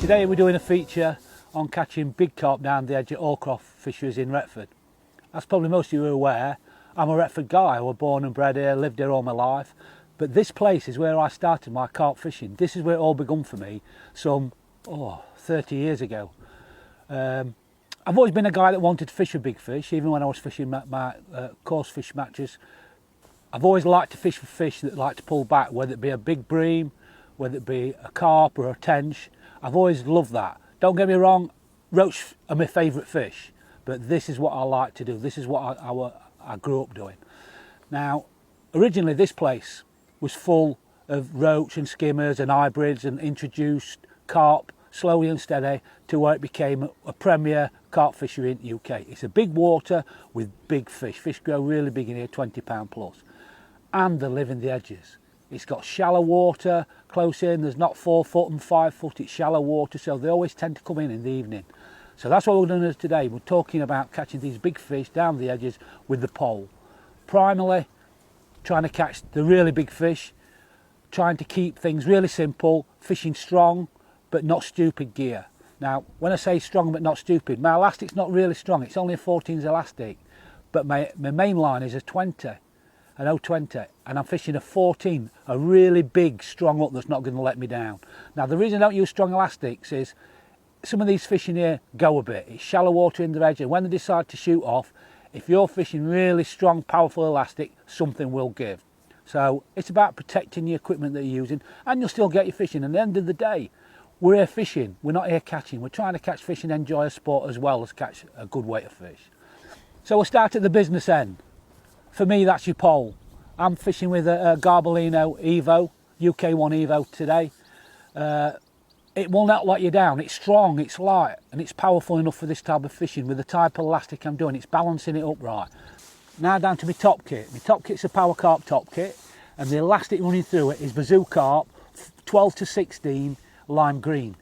Today we're doing a feature on catching big carp down the edge of Allcroft Fisheries in Retford. As probably most of you are aware, I'm a Retford guy. I was born and bred here, lived here all my life. But this place is where I started my carp fishing. This is where it all begun for me some 30 years ago. I've always been a guy that wanted to fish a big fish, even when I was fishing my coarse fish matches. I've always liked to fish for fish that like to pull back, whether it be a big bream, whether it be a carp or a tench. I've always loved that. Don't get me wrong, roach are my favourite fish, but this is what I like to do. This is what I grew up doing. Now, originally this place was full of roach and skimmers and hybrids, and introduced carp slowly and steady to where it became a premier carp fishery in the UK. It's a big water with big fish. Fish grow really big in here, 20 pound plus, and they live in the edges. It's got shallow water close in. There's not 4 foot and 5 foot, it's shallow water, so they always tend to come in the evening. So that's what we're doing today. We're talking about catching these big fish down the edges with the pole. Primarily trying to catch the really big fish, trying to keep things really simple, fishing strong but not stupid gear. Now, when I say strong but not stupid, my elastic's not really strong. It's only a 14s elastic, but my main line is a 20. An 020, and I'm fishing a 14, a really big strong hook that's not going to let me down. Now, the reason I don't use strong elastics is some of these fish in here go a bit. It's shallow water in the edge, and when they decide to shoot off, if you're fishing really strong, powerful elastic, something will give. So it's about protecting the equipment that you're using, and you'll still get your fishing. And at the end of the day, we're here fishing, we're not here catching. We're trying to catch fish and enjoy a sport as well as catch a good weight of fish. So we'll start at the business end. For me, that's your pole. I'm fishing with a Garbolino Evo, UK1 Evo today. It will not let you down. It's strong, it's light, and it's powerful enough for this type of fishing. With the type of elastic I'm doing, it's balancing it up right. Now down to my top kit. My top kit's a Power Carp top kit, and the elastic running through it is Bazoo Carp 12 to 16 lime green.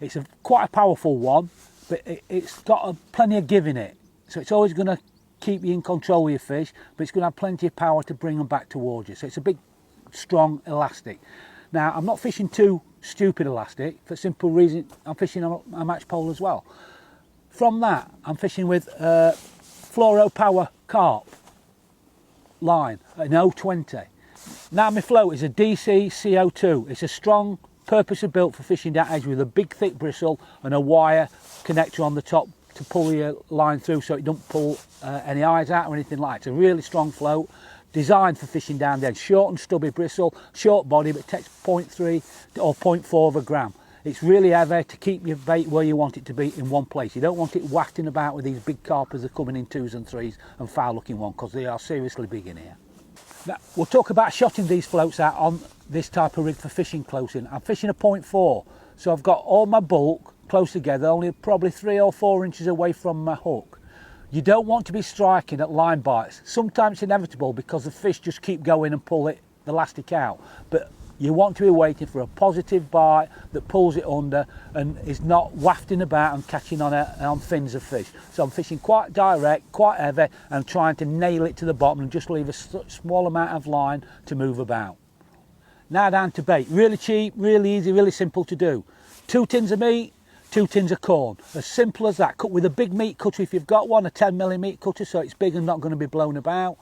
It's quite a powerful one, but it's got plenty of give in it. So it's always going to keep you in control of your fish, but it's going to have plenty of power to bring them back towards you. So it's a big, strong elastic. Now, I'm not fishing too stupid elastic for the simple reason I'm fishing on a match pole as well. From that, I'm fishing with Fluoro Power Carp line, an 020. Now my float is a DC CO2. It's a strong, purposely built for fishing that edge with a big thick bristle and a wire connector on the top to pull your line through so it don't pull any eyes out or anything like that. It's a really strong float, designed for fishing down the edge. Short and stubby bristle, short body, but it takes 0.3 or 0.4 of a gram. It's really heavy to keep your bait where you want it to be in one place. You don't want it wafting about with these big carpers that are coming in 2s and 3s and foul looking one, because they are seriously big in here. Now, we'll talk about shotting these floats out on this type of rig for fishing close in. I'm fishing a 0.4, so I've got all my bulk close together, only probably 3 or 4 inches away from my hook. You don't want to be striking at line bites. Sometimes it's inevitable because the fish just keep going and pull the elastic out, but you want to be waiting for a positive bite that pulls it under and is not wafting about and catching on fins of fish. So I'm fishing quite direct, quite heavy, and trying to nail it to the bottom and just leave a small amount of line to move about. Now down to bait. Really cheap, really easy, really simple to do. 2 tins of meat, 2 tins of corn, as simple as that. Cut with a big meat cutter if you've got one, a 10mm meat cutter so it's big and not going to be blown about.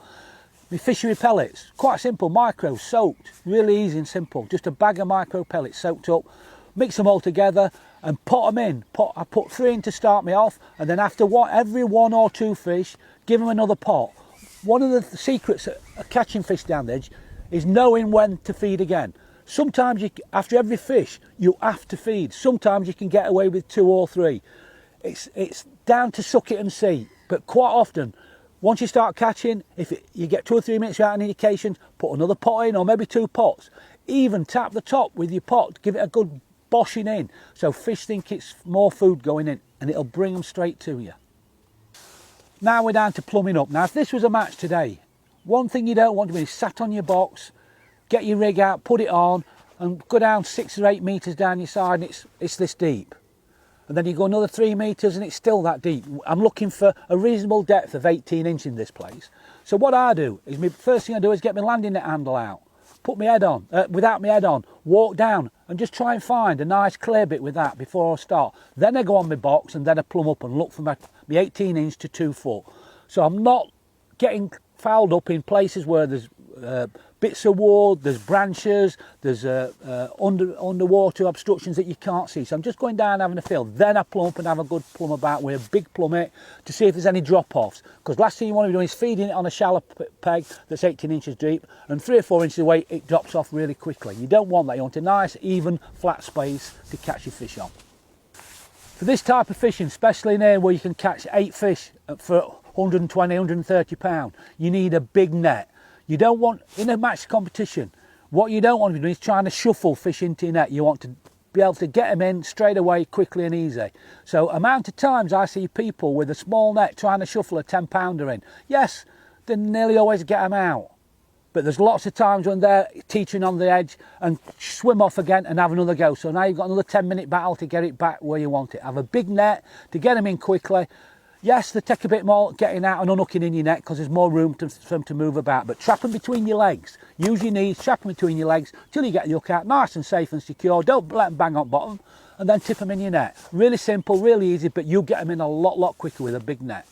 My fishery pellets, quite simple, micro, soaked, really easy and simple. Just a bag of micro pellets soaked up, mix them all together and put them in. I put 3 in to start me off, and then after every 1 or 2 fish, give them another pot. One of the secrets of catching fish down the edge is knowing when to feed again. Sometimes after every fish, you have to feed. Sometimes you can get away with 2 or 3. It's down to suck it and see. But quite often, once you start catching, you get 2 or 3 minutes without any indications, put another pot in, or maybe 2 pots. Even tap the top with your pot, give it a good boshing in, so fish think it's more food going in, and it'll bring them straight to you. Now we're down to plumbing up. Now if this was a match today, one thing you don't want to be is sat on your box, get your rig out, put it on, and go down 6 or 8 metres down your side, and it's this deep. And then you go another 3 metres and it's still that deep. I'm looking for a reasonable depth of 18 inch in this place. So what I do is, first thing I do is get my landing net handle out, put my head on, without my head on, walk down and just try and find a nice clear bit with that before I start. Then I go on my box and then I plumb up and look for my 18 inch to 2 foot. So I'm not getting fouled up in places where there's bits of wood, there's branches, there's underwater obstructions that you can't see. So I'm just going down having a feel. Then I plumb up and have a good plumb about with a big plummet to see if there's any drop-offs. Because last thing you want to be doing is feeding it on a shallow peg that's 18 inches deep, and 3 or 4 inches away it drops off really quickly. You don't want that. You want a nice, even, flat space to catch your fish on. For this type of fishing, especially in here where you can catch 8 fish for 120, 130 pounds, you need a big net. You don't want, in a match competition, what you don't want to be doing is trying to shuffle fish into your net. You want to be able to get them in straight away, quickly and easy. So amount of times I see people with a small net trying to shuffle a 10 pounder in. Yes, they nearly always get them out. But there's lots of times when they're teetering on the edge and swim off again and have another go. So now you've got another 10-minute battle to get it back where you want it. Have a big net to get them in quickly. Yes, they take a bit more getting out and unhooking in your net because there's more room for them to move about. But trap them between your legs. Use your knees, trap them between your legs till you get the hook out nice and safe and secure. Don't let them bang on bottom and then tip them in your net. Really simple, really easy, but you'll get them in a lot quicker with a big net.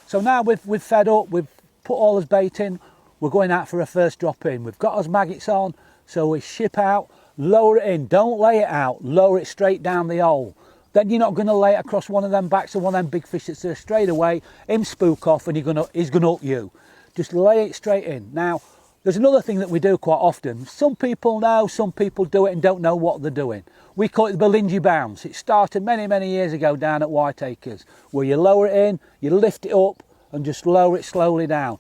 So now we've fed up, we've put all this bait in, we're going out for a first drop in. We've got our maggots on, so we ship out, lower it in. Don't lay it out, lower it straight down the hole. Then you're not going to lay it across one of them backs of one of them big fish that's there straight away, him spook off and he's going to hook you. Just lay it straight in. Now, there's another thing that we do quite often. Some people know, some people do it and don't know what they're doing. We call it the belingy bounce. It started many years ago down at Whiteacres, where you lower it in, you lift it up and just lower it slowly down.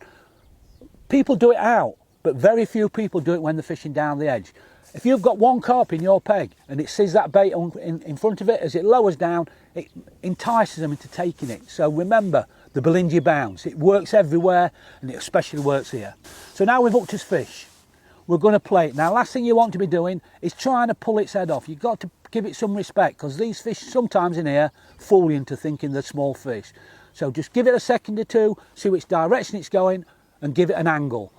People do it out, but very few people do it when they're fishing down the edge. If you've got one carp in your peg and it sees that bait in front of it, as it lowers down, it entices them into taking it. So remember the belingy bounce. It works everywhere and it especially works here. So now we've hooked this fish. We're going to play it. Now, last thing you want to be doing is trying to pull its head off. You've got to give it some respect because these fish sometimes in here fool you into thinking they're small fish. So just give it a second or two, see which direction it's going and give it an angle.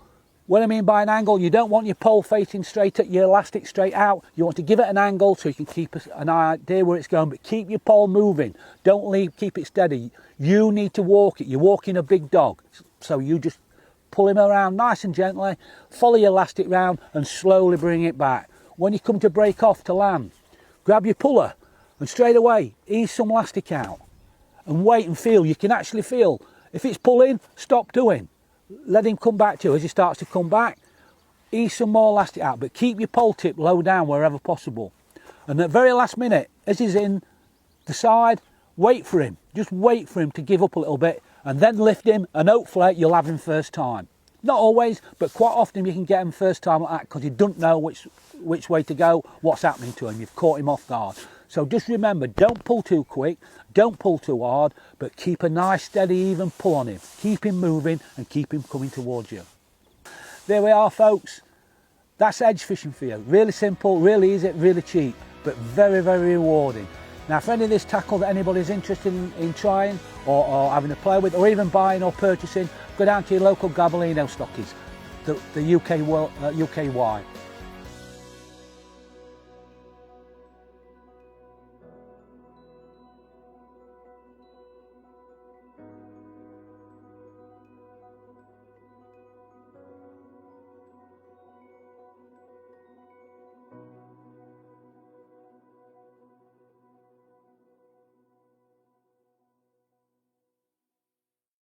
What I mean by an angle, you don't want your pole facing straight at your elastic straight out. You want to give it an angle so you can keep an idea where it's going, but keep your pole moving. Don't keep it steady. You need to walk it. You're walking a big dog. So you just pull him around nice and gently, follow your elastic round and slowly bring it back. When you come to break off to land, grab your puller and straight away ease some elastic out and wait and feel. You can actually feel. If it's pulling, stop doing. Let him come back to you. As he starts to come back, ease some more elastic out, but keep your pole tip low down wherever possible. And at the very last minute, as he's in the side, wait for him. Just wait for him to give up a little bit and then lift him and hopefully you'll have him first time. Not always, but quite often you can get him first time like that because you don't know which way to go, what's happening to him. You've caught him off guard. So just remember, don't pull too quick, don't pull too hard, but keep a nice steady even pull on him. Keep him moving and keep him coming towards you. There we are, folks. That's edge fishing for you. Really simple, really easy, really cheap, but very rewarding. Now, for any of this tackle that anybody's interested in trying or having a play with, or even buying or purchasing, go down to your local Gabellino stockies, the UK Y.